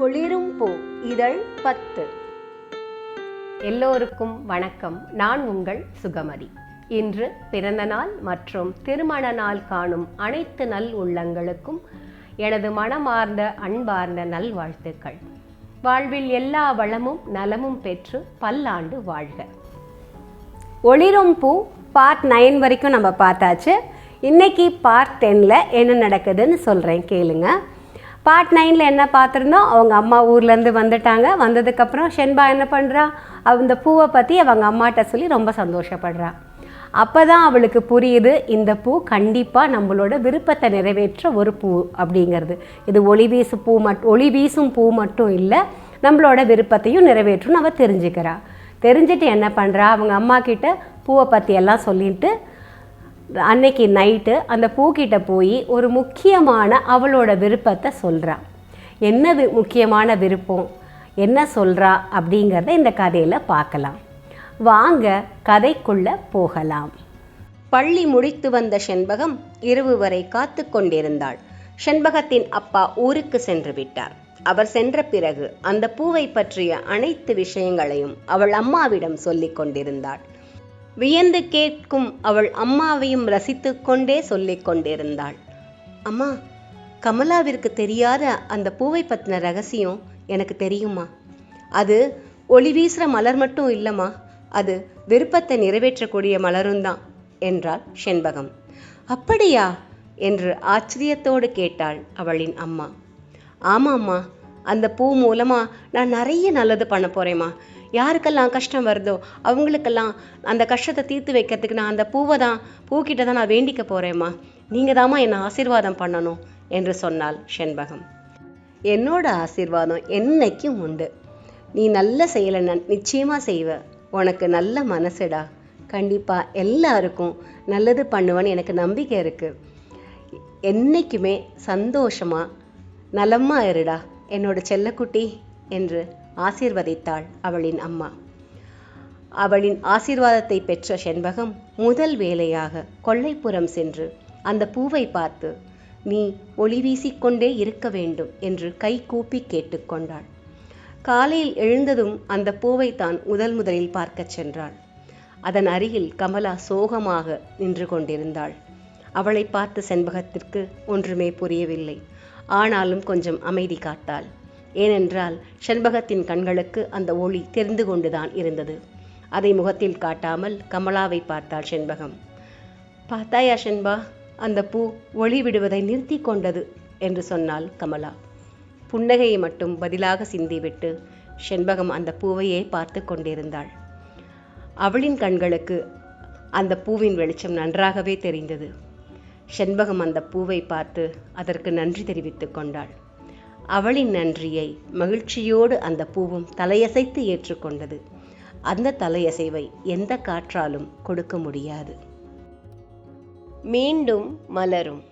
ஒளிரும் பூ இதழ் 10. எல்லோருக்கும் வணக்கம். நான் உங்கள் சுகமதி. இன்று பிறந்த நாள் மற்றும் திருமண நாள் காணும் அனைத்து நல் உள்ளங்களுக்கும் எனது மனமார்ந்த அன்பார்ந்த நல்வாழ்த்துக்கள். வாழ்வில் எல்லா வளமும் நலமும் பெற்று பல்லாண்டு வாழ்க. ஒளிரும் பூ பார்ட் 9 வரைக்கும் நம்ம பார்த்தாச்சு. இன்னைக்கு பார்ட் 10ல் என்ன நடக்குதுன்னு சொல்கிறேன், கேளுங்க. பார்ட் 9ல் என்ன பார்த்துருந்தோம், அவங்க அம்மா ஊர்லேருந்து வந்துட்டாங்க. வந்ததுக்கப்புறம் ஷென்பா என்ன பண்ணுறா, அந்த பூவை பற்றி அவங்க அம்மாட்ட சொல்லி ரொம்ப சந்தோஷப்படுறா. அப்போ தான் அவளுக்கு புரியுது, இந்த பூ கண்டிப்பாக நம்மளோட விருப்பத்தை நிறைவேற்ற ஒரு பூ அப்படிங்கிறது. இது ஒளி வீசும் பூ மட்டும் இல்லை, நம்மளோட விருப்பத்தையும் நிறைவேற்றும் அவள் தெரிஞ்சுக்கிறா. தெரிஞ்சுட்டு என்ன பண்ணுறா, அவங்க அம்மா கிட்ட பூவை பற்றி எல்லாம் சொல்லிட்டு அன்னைக்கு நைட்டு அந்த பூக்கிட்ட போய் ஒரு முக்கியமான அவளோட விருப்பத்தை சொல்கிறா. என்ன முக்கியமான விருப்பம், என்ன சொல்கிறா அப்படிங்கிறத இந்த கதையில் பார்க்கலாம். வாங்க கதைக்குள்ளே போகலாம். பள்ளி முடித்து வந்த செண்பகம் இரவு வரை காத்து கொண்டிருந்தாள். செண்பகத்தின் அப்பா ஊருக்கு சென்று விட்டார். அவர் சென்ற பிறகு அந்த பூவை பற்றிய அனைத்து விஷயங்களையும் அவள் அம்மாவிடம் சொல்லிக் கொண்டிருந்தாள். வியந்து கேட்கும் அவள் அம்மாவையும் ரசித்து கொண்டே சொல்லிக் கொண்டிருந்தாள். அம்மா, கமலாவிற்கு தெரியாத அந்த பூவை பற்றின ரகசியம் எனக்கு தெரியுமா? அது ஒளி வீசுகிற மலர் மட்டும் இல்லைம்மா, அது விருப்பத்தை நிறைவேற்றக்கூடிய மலரும் தான் என்றாள் செண்பகம். அப்படியா என்று ஆச்சரியத்தோடு கேட்டாள் அவளின் அம்மா. ஆமாம்மா, அந்த பூ மூலமாக நான் நிறைய நல்லது பண்ண போகிறேம்மா. யாருக்கெல்லாம் கஷ்டம் வருதோ அவங்களுக்கெல்லாம் அந்த கஷ்டத்தை தீர்த்து வைக்கிறதுக்கு நான் அந்த பூக்கிட்ட தான் நான் வேண்டிக்க போகிறேம்மா. நீங்கள் தாம்மா என்னை ஆசீர்வாதம் பண்ணணும் என்று சொன்னாள் செண்பகம். என்னோட ஆசீர்வாதம் என்னைக்கும் உண்டு. நீ நல்ல செயலை நிச்சயமாக செய்வ. உனக்கு நல்ல மனசுடா. கண்டிப்பாக எல்லாருக்கும் நல்லது பண்ணுவேன்னு எனக்கு நம்பிக்கை இருக்குது. என்னைக்குமே சந்தோஷமாக நலமாக இருடா என்னோட செல்லக்குட்டி என்று ஆசீர்வதித்தாள் அவளின் அம்மா. அவளின் ஆசீர்வாதத்தை பெற்ற செண்பகம் முதல் வேலையாக கொல்லைப்புறம் சென்று அந்த பூவை பார்த்து, நீ ஒளி வீசிக்கொண்டே இருக்க வேண்டும் என்று கை கூப்பி கேட்டுக்கொண்டாள். காலையில் எழுந்ததும் அந்த பூவை தான் முதலில் பார்க்க சென்றாள். அதன் அருகில் கமலா சோகமாக நின்று கொண்டிருந்தாள். அவளை பார்த்து செண்பகத்திற்கு ஒன்றுமே புரியவில்லை. ஆனாலும் கொஞ்சம் அமைதி காத்தாள். ஏனென்றால் செண்பகத்தின் கண்களுக்கு அந்த ஒளி தெரிந்து கொண்டுதான் இருந்தது. அதை முகத்தில் காட்டாமல் கமலாவை பார்த்தாள் செண்பகம். பார்த்தாயா செண்பா, அந்த பூ ஒளி விடுவதை நிறுத்தி கொண்டது என்று சொன்னாள் கமலா. புன்னகையை மட்டும் பதிலாக சிந்திவிட்டு செண்பகம் அந்த பூவையே பார்த்து கொண்டிருந்தாள். அவளின் கண்களுக்கு அந்த பூவின் வெளிச்சம் நன்றாகவே தெரிந்தது. செண்பகம் அந்த பூவை பார்த்து அதற்கு நன்றி தெரிவித்து கொண்டாள். அவளின் நன்றியை மகிழ்ச்சியோடு அந்த பூவும் தலையசைத்து ஏற்றுக்கொண்டது. அந்த தலையசைவை எந்த காற்றாலும் கொடுக்க முடியாது. மீண்டும் மலரும்.